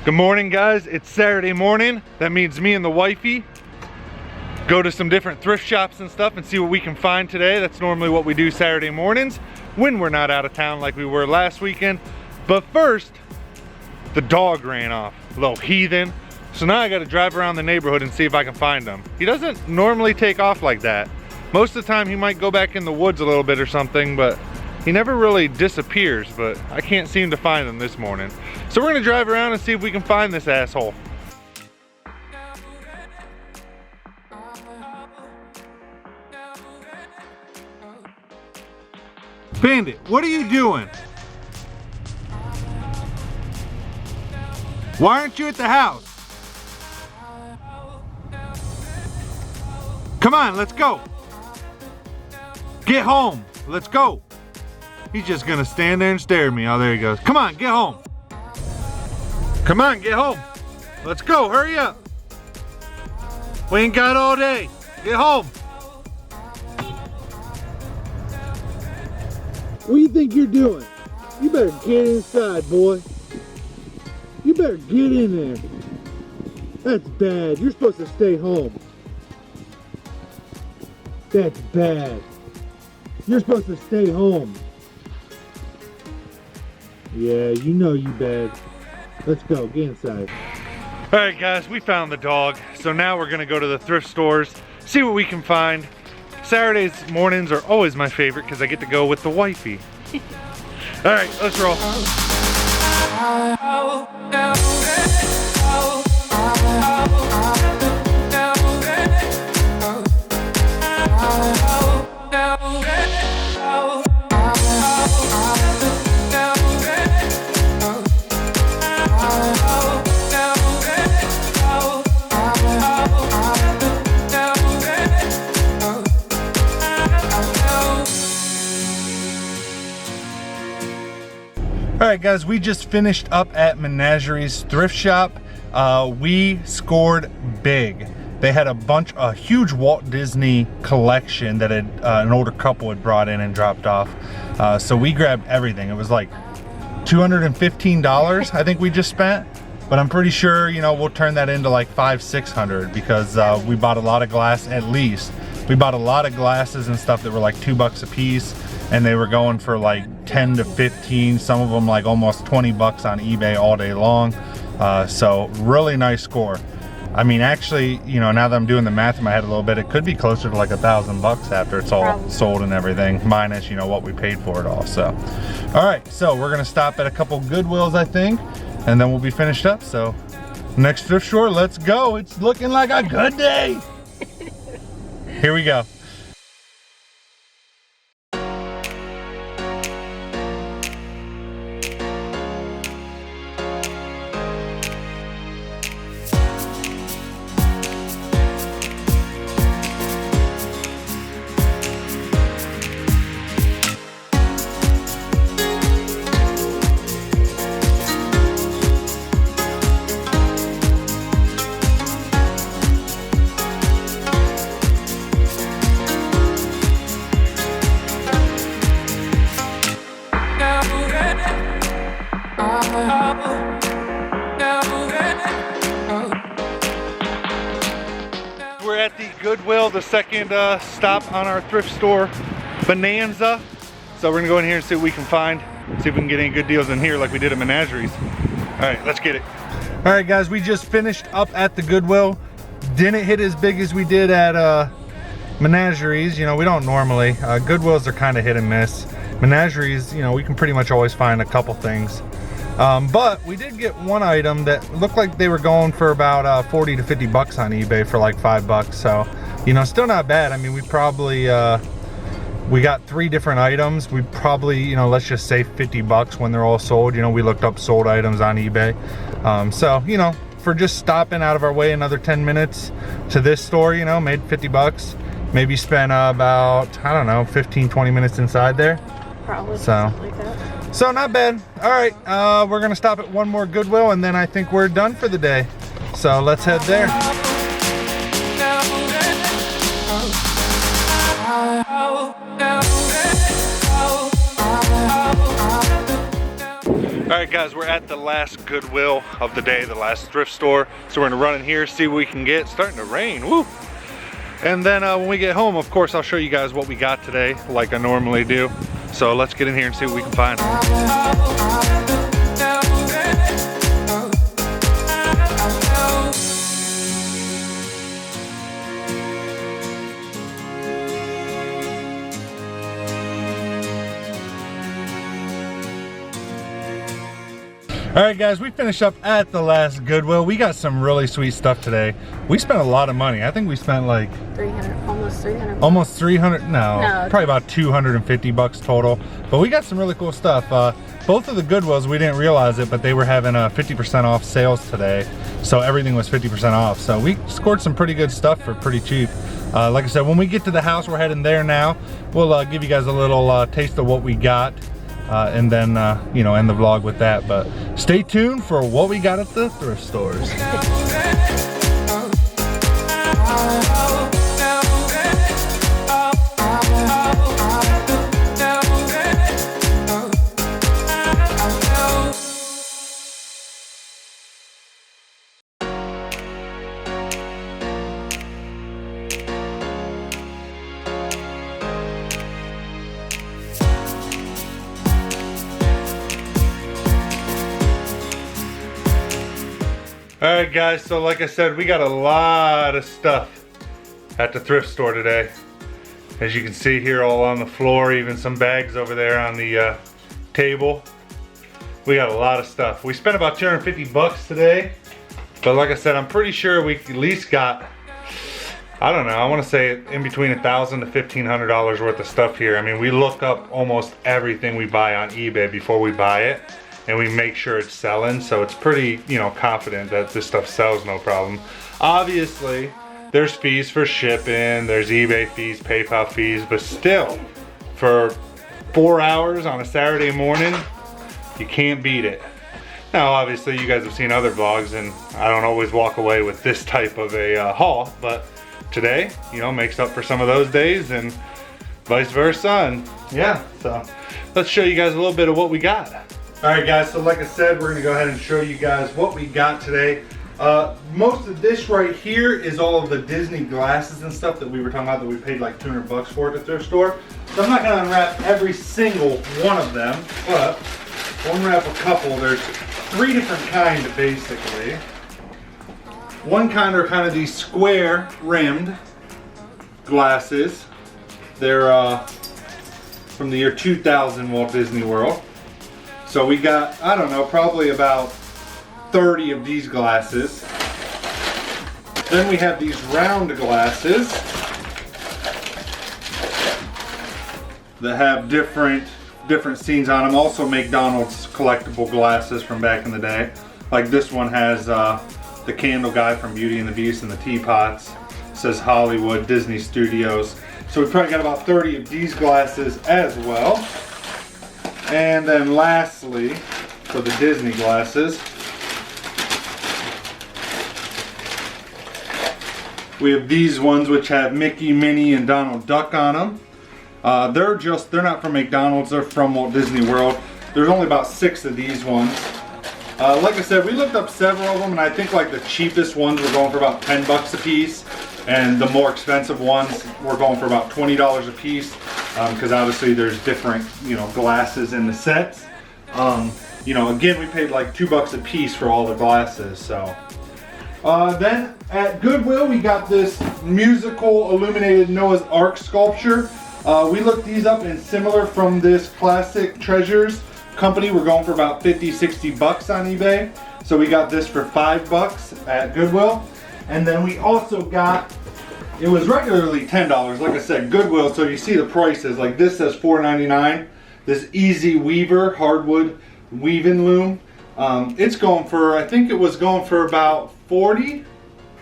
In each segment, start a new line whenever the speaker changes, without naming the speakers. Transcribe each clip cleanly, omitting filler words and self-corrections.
Good morning, guys. It's Saturday morning. That means me and the wifey go to some different thrift shops and stuff and see what we can find today. That's normally what we do Saturday mornings when we're not out of town like we were last weekend. But first, the dog ran off, little heathen. So now I gotta drive around the neighborhood and see if I can find him. He doesn't normally take off like that. Most of the time he might go back in the woods a little bit or something, but he never really disappears, but I can't seem to find him this morning. So we're gonna drive around and see if we can find this asshole. Bandit, what are you doing? Why aren't you at the house? Come on, let's go. Get home, let's go. He's just gonna stand there and stare at me. Oh, there he goes. Come on, get home. Come on, get home. Let's go, hurry up. We ain't got all day. Get home.
What do you think you're doing? You better get inside, boy. You better get in there. That's bad. You're supposed to stay home. That's bad. You're supposed to stay home. Yeah, you know you bad. Let's go, get inside.
All right, guys, we found the dog. So now we're gonna go to the thrift stores, see what we can find. Saturdays mornings are always my favorite because I get to go with the wifey. All right, let's roll. All right, guys, we just finished up at Menagerie's thrift shop. We scored big. They had a huge Walt Disney collection that an older couple had brought in and dropped off. So we grabbed everything. It was like $215 I think we just spent, but I'm pretty sure, you know, we'll turn that into like $500-600 because we bought a lot of glass. At least we bought a lot of glasses and stuff that were like $2 a piece, and they were going for like 10 to 15, some of them like almost 20 bucks on eBay all day long. So really nice score. I mean, actually, you know, now that I'm doing the math in my head a little bit, it could be closer to like $1,000 after it's all sold and everything, minus, you know, what we paid for it all. So all right, so we're gonna stop at a couple Goodwills, I think, and then we'll be finished up. So next thrift store, let's go. It's looking like a good day. Here we go. We're at the Goodwill, the second stop on our thrift store bonanza. So we're gonna go in here and see what we can find, see if we can get any good deals in here like we did at Menagerie's. All right, let's get it. All right, guys, we just finished up at the Goodwill. Didn't hit as big as we did at Menagerie's. You know, we don't normally. Goodwills are kind of hit and miss. Menagerie's, you know, we can pretty much always find a couple things. But we did get one item that looked like they were going for about 40 to 50 bucks on eBay for like $5. So, you know, still not bad. I mean, we probably, we got 3 different items. We probably, you know, let's just say 50 bucks when they're all sold. You know, we looked up sold items on eBay. So, you know, for just stopping out of our way another 10 minutes to this store, you know, made 50 bucks. Maybe spent about, I don't know, 15-20 minutes inside there.
Probably
so,
something like that.
So not bad. All right, we're gonna stop at one more Goodwill and then I think we're done for the day. So let's head there. Alright guys, we're at the last Goodwill of the day, the last thrift store. So we're gonna run in here, see what we can get. It's starting to rain, woo! And then when we get home, of course, I'll show you guys what we got today, like I normally do. So let's get in here and see what we can find. All right guys, we finished up at the last Goodwill. We got some really sweet stuff today. We spent a lot of money. I think we spent like
300, almost 300.
Almost 300, no, probably about 250 bucks total. But we got some really cool stuff. Both of the Goodwills, we didn't realize it, but they were having 50% off sales today. So everything was 50% off. So we scored some pretty good stuff for pretty cheap. Like I said, when we get to the house, we're heading there now. We'll give you guys a little taste of what we got. And then, you know, end the vlog with that. But stay tuned for what we got at the thrift stores. Alright guys, so like I said, we got a lot of stuff at the thrift store today. As you can see here, all on the floor, even some bags over there on the table. We got a lot of stuff. We spent about 250 bucks today, but like I said, I'm pretty sure we at least got, I don't know, I want to say in between $1,000 to $1,500 worth of stuff here. I mean, we look up almost everything we buy on eBay before we buy it. And we make sure it's selling, so it's pretty, you know, confident that this stuff sells no problem. Obviously, there's fees for shipping, there's eBay fees, PayPal fees, but still, for 4 hours on a Saturday morning, you can't beat it. Now, obviously, you guys have seen other vlogs, and I don't always walk away with this type of a haul, but today, you know, makes up for some of those days, and vice versa, and yeah, so let's show you guys a little bit of what we got. Alright guys, so like I said, we're going to go ahead and show you guys what we got today. Most of this right here is all of the Disney glasses and stuff that we were talking about that we paid like 200 bucks for at the thrift store. So I'm not going to unwrap every single one of them, but we'll unwrap a couple. There's 3 different kinds basically. One kind are kind of these square rimmed glasses. They're from the year 2000 Walt Disney World. So we got, I don't know, probably about 30 of these glasses. Then we have these round glasses that have different scenes on them. Also McDonald's collectible glasses from back in the day. Like this one has the candle guy from Beauty and the Beast and the teapots. It says Hollywood, Disney Studios. So we probably got about 30 of these glasses as well. And then lastly, for the Disney glasses, we have these ones which have Mickey, Minnie, and Donald Duck on them. They're not from McDonald's, they're from Walt Disney World. There's only about 6 of these ones. Like I said, we looked up several of them, and I think like the cheapest ones were going for about 10 bucks a piece. And the more expensive ones were going for about $20 a piece. Because obviously there's different, you know, glasses in the sets. You know, again, we paid like 2 bucks a piece for all the glasses, so. Then at Goodwill, we got this musical illuminated Noah's Ark sculpture. We looked these up, and similar from this Classic Treasures company, we're going for about 50, 60 bucks on eBay. So we got this for 5 bucks at Goodwill. And then we also got, it was regularly $10, like I said, Goodwill, so you see the prices. Like this says $4.99. This Easy Weaver hardwood weaving loom. It's going for, I think it was going for about 40.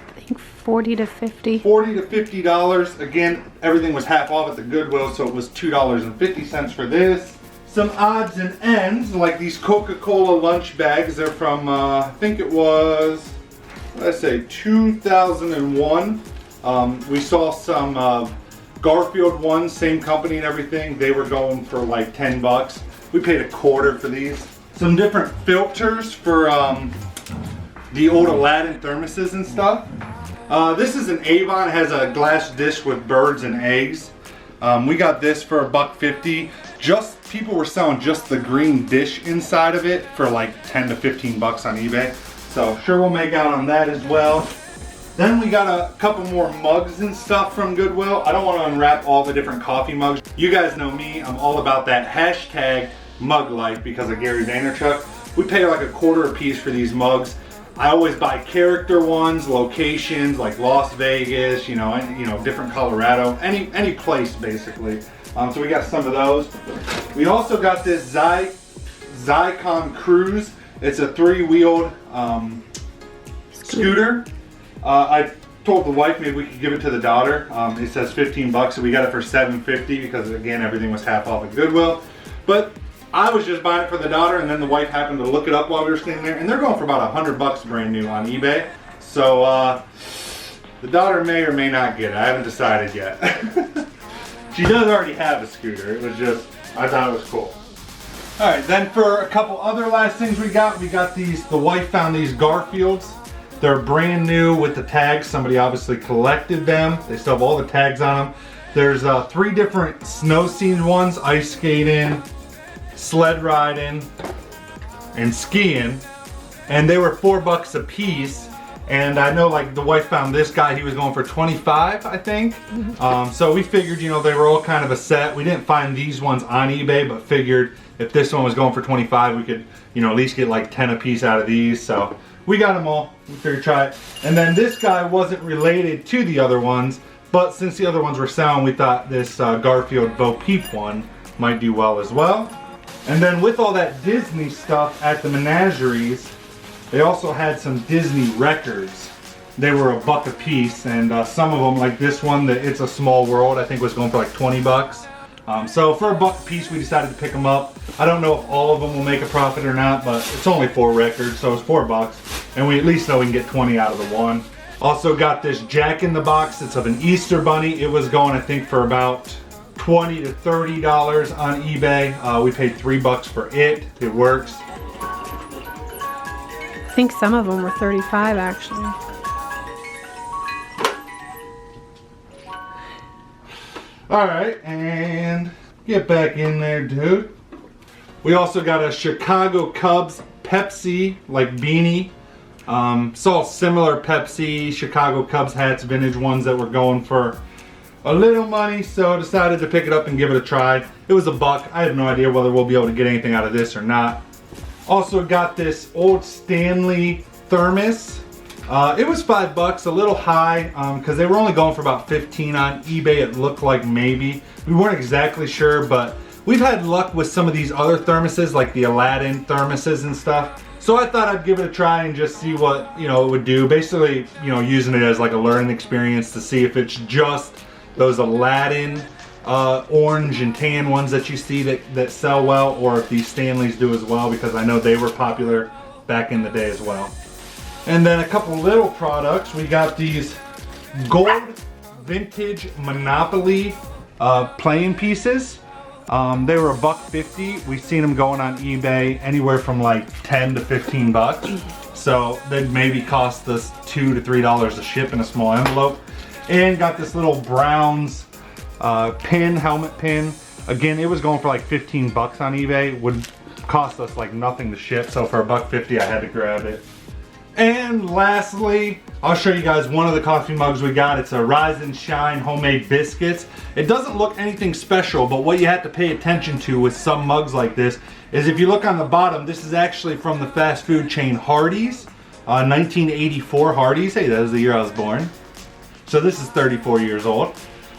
I think 40 to 50.
40 to $50. Again, everything was half off at the Goodwill, so it was $2.50 for this. Some odds and ends, like these Coca-Cola lunch bags. They're from, I think it was, let's say 2001. We saw some Garfield ones, same company and everything. They were going for like 10 bucks. We paid a quarter for these. some different filters for the old Aladdin thermoses and stuff. This is an Avon. It has a glass dish with birds and eggs. We got this for $1.50. Just people were selling just the green dish inside of it for like 10 to 15 bucks on eBay. So sure we'll make out on that as well. Then we got a couple more mugs and stuff from Goodwill. I don't want to unwrap all the different coffee mugs. You guys know me, I'm all about that hashtag mug life because of Gary Vaynerchuk. We pay like $1/4 a piece for these mugs. I always buy character ones, locations like Las Vegas, you know, different Colorado, any place basically. So we got some of those. We also got this Zycon Cruise. It's a 3-wheeled scooter. I told the wife maybe we could give it to the daughter. It says 15 bucks, so we got it for $7.50 because again everything was half off at Goodwill. But I was just buying it for the daughter, and then the wife happened to look it up while we were standing there, and they're going for about 100 bucks brand new on eBay. So the daughter may or may not get it. I haven't decided yet. She does already have a scooter. It was just, I thought it was cool. All right, then for a couple other last things we got these, the wife found these Garfields. They're brand new with the tags. Somebody obviously collected them. They still have all the tags on them. There's 3 different snow scene ones: ice skating, sled riding, and skiing. And they were $4 a piece. And I know like the wife found this guy, he was going for 25, I think. So we figured, you know, they were all kind of a set. We didn't find these ones on eBay, but figured if this one was going for 25, we could, you know, at least get like 10 a piece out of these. So we got them all. We figured try it. And then this guy wasn't related to the other ones, but since the other ones were selling, we thought this Garfield Bo Peep one might do well as well. And then with all that Disney stuff at the menageries, they also had some Disney records. They were $1 a piece, and some of them, like this one, the It's a Small World, I think was going for like 20 bucks. So for $1 a piece, we decided to pick them up. I don't know if all of them will make a profit or not, but it's only 4 records, so it's $4, and we at least know we can get 20 out of the one. Also got this Jack in the Box. It's of an Easter bunny. It was going, I think, for about $20 to $30 on eBay. We paid $3 for it. It works.
I think some of them were 35 actually.
All right, and get back in there, dude. We also got a Chicago Cubs Pepsi, like beanie. Saw similar Pepsi Chicago Cubs hats, vintage ones that were going for a little money, so decided to pick it up and give it a try. It was $1. I have no idea whether we'll be able to get anything out of this or not. Also got this old Stanley thermos. It was $5, a little high, because they were only going for about 15 on eBay. It looked like maybe. We weren't exactly sure, but we've had luck with some of these other thermoses, like the Aladdin thermoses and stuff. So I thought I'd give it a try and just see what, you know, it would do. Basically, you know, using it as like a learning experience to see if it's just those Aladdin orange and tan ones that you see that sell well, or if these Stanleys do as well, because I know they were popular back in the day as well. And then a couple little products. We got these gold vintage Monopoly playing pieces. They were $1.50. We've seen them going on eBay anywhere from like 10 to 15 bucks. So they'd maybe cost us $2 to $3 to ship in a small envelope. And got this little Browns pin, helmet pin. Again, it was going for like 15 bucks on eBay. Would cost us like nothing to ship. So for $1.50, I had to grab it. And lastly, I'll show you guys one of the coffee mugs we got. It's a Rise and Shine homemade biscuits. It doesn't look anything special, but what you have to pay attention to with some mugs like this is if you look on the bottom, this is actually from the fast food chain Hardee's. 1984 Hardee's. Hey, that was the year I was born. So this is 34 years old.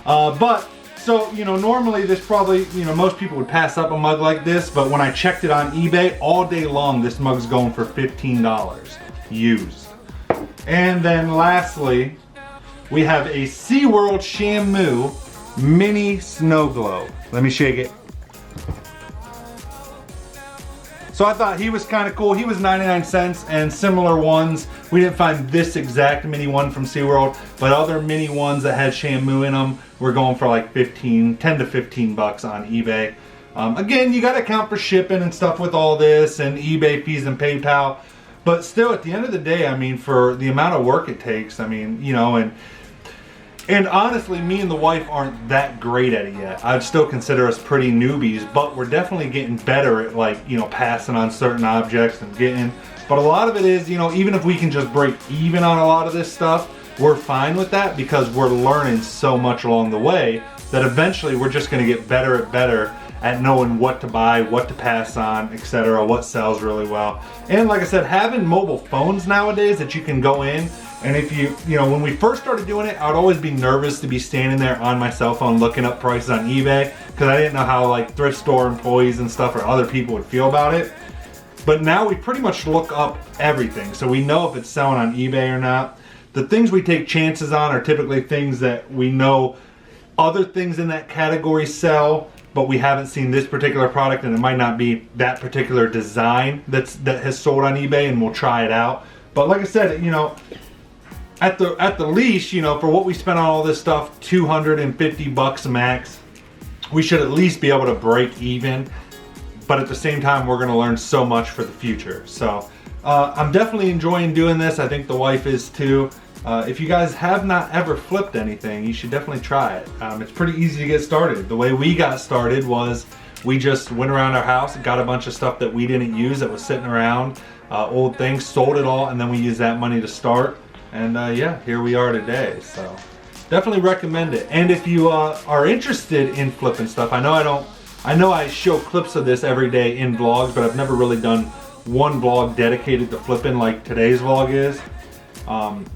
So, you know, normally this probably, you know, most people would pass up a mug like this, but when I checked it on eBay, all day long, this mug's going for $15 used. And then lastly, we have a SeaWorld Shamu mini snow globe. Let me shake it. So I thought he was kind of cool. He was 99 cents, and similar ones. We didn't find this exact mini one from SeaWorld, but other mini ones that had Shamu in them were going for like 10 to 15 bucks on eBay. Again, you got to account for shipping and stuff with all this and eBay fees and PayPal. But still, at the end of the day, I mean, for the amount of work it takes, I mean, you know, and honestly, me and the wife aren't that great at it yet. I'd still consider us pretty newbies, but we're definitely getting better at, like, you know, passing on certain objects and getting. But a lot of it is, you know, even if we can just break even on a lot of this stuff, we're fine with that because we're learning so much along the way that eventually we're just going to get better at knowing what to buy, what to pass on, etc., what sells really well. And like I said, having mobile phones nowadays that you can go in, and if you know, when we first started doing it, I would always be nervous to be standing there on my cell phone looking up prices on eBay because I didn't know how, like, thrift store employees and stuff or other people would feel about it. But now we pretty much look up everything, so we know if it's selling on eBay or not. The things we take chances on are typically things that we know other things in that category sell, but we haven't seen this particular product, and it might not be that particular design that has sold on eBay, and we'll try it out. But like I said, you know, at the least, you know, for what we spent on all this stuff, $250 max, we should at least be able to break even. But at the same time, we're going to learn so much for the future. So I'm definitely enjoying doing this. I think the wife is too. If you guys have not ever flipped anything, you should definitely try it. It's pretty easy to get started. The way we got started was we just went around our house and got a bunch of stuff that we didn't use that was sitting around, old things, sold it all, and then we used that money to start. And yeah, here we are today. So definitely recommend it. And if you are interested in flipping stuff, I know I show clips of this every day in vlogs, but I've never really done one vlog dedicated to flipping like today's vlog is.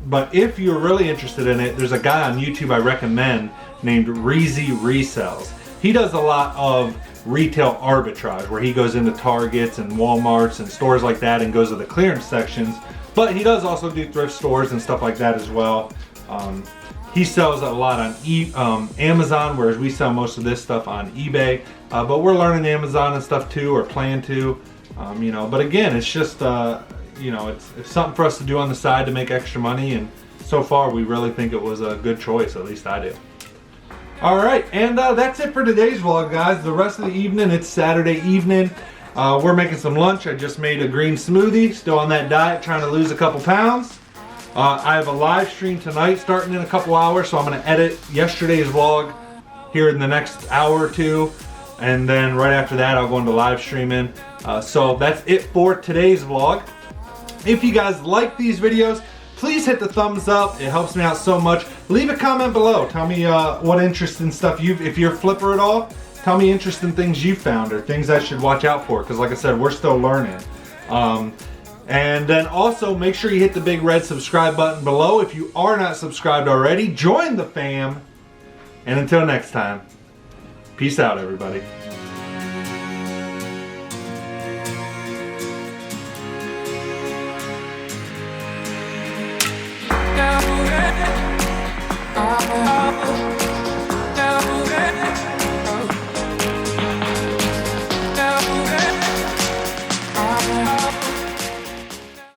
But if you're really interested in it, there's a guy on YouTube I recommend named Reezy Resells. He does a lot of retail arbitrage where he goes into Targets and Walmarts and stores like that and goes to the clearance sections. But he does also do thrift stores and stuff like that as well. He sells a lot on Amazon, whereas we sell most of this stuff on eBay. But we're learning Amazon and stuff too, or plan to. You know, but again, it's just you know, it's something for us to do on the side to make extra money, and so far we really think it was a good choice. At least I do. All right, and that's it for today's vlog, guys. The rest of the evening, it's Saturday evening. We're making some lunch. I just made a green smoothie. Still on that diet, trying to lose a couple pounds. I have a live stream tonight starting in a couple hours, so I'm going to edit yesterday's vlog here in the next hour or two, and then right after that I'll go into live streaming. So that's it for today's vlog. If you guys like these videos, please hit the thumbs up. It helps me out so much. Leave a comment below. Tell me what interesting stuff if you're a flipper at all, tell me interesting things you found or things I should watch out for, because like I said, we're still learning. And then also make sure you hit the big red subscribe button below if you are not subscribed already. Join the fam. And until next time, peace out, everybody.